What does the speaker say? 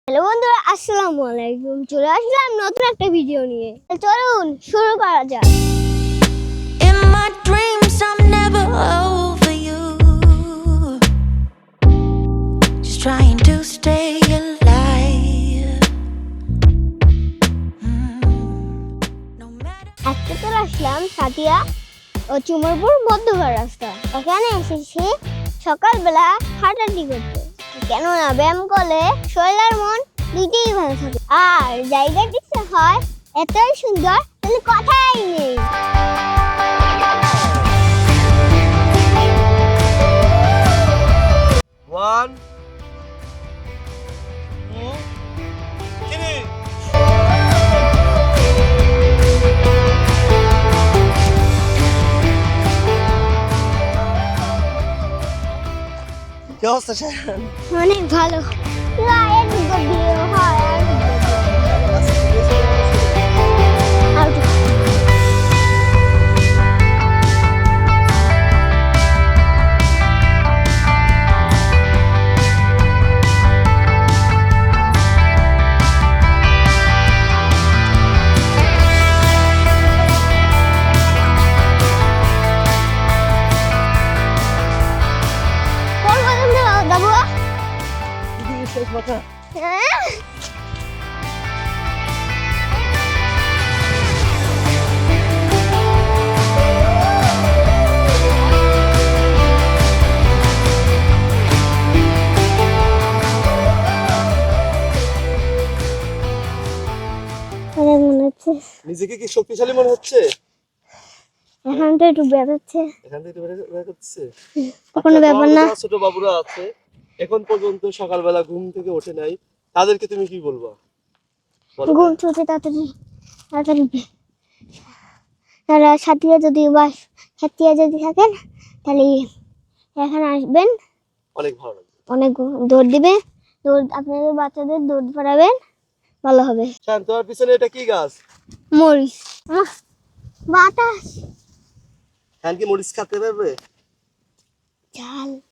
Hello বন্ধুরা, আসসালামু আলাইকুম। চলে আসলাম নতুন একটা ভিডিও নিয়ে। চলুন শুরু করা যাক। In my dreams, I'm never over you. Just trying to stay alive. No matter. আজকে চলে আসলাম সাতিয়া ও চুমরপুর মধ্যকার রাস্তা। এখানে এসেছি সকালবেলা হাঁটাহাঁটি করতে, কেননা ব্যায়াম করলে শরীর আর মন দুইটাই ভালো থাকে। আর জায়গাটি হয় এতই সুন্দর, তাহলে কথাই নেই। One, two, three. কি অবস্থা শাহান? অনেক ভালো। এর ভিডিও হয় আর কোন পর্যন্ত যাবো? এদিকে শেষ মাথা। হ্যাঁ? অনেক মনে হচ্ছে। নিজেকে কি শক্তিশালী মনে হচ্ছে? এখন তো একটু বেরোচ্ছে, এখান থেকে বের করতেছে। কোনো ব্যাপার না। ছোট বাবুরা আছে, এখন পর্যন্ত সকালবেলা ঘুম থেকে ওঠে নাই, তাদেরকে তুমি কি বলবা? বলো। ঘুম ছুটে তাড়াতাড়ি তাড়াতাড়ি তারা সাথীরা যদি থাকেন তাহলে এখানে আসবেন, অনেক ভালো লাগবে। অনেক দৌড় দিবে, আপনাদের বাচ্চাদের দৌড় পড়াবেন, ভালো হবে। শাহান, তোমার পিছনে এটা কি গাছ? মরিচ। বাতাস শাহান কি মরিচ খেতে পারবে? ঝাল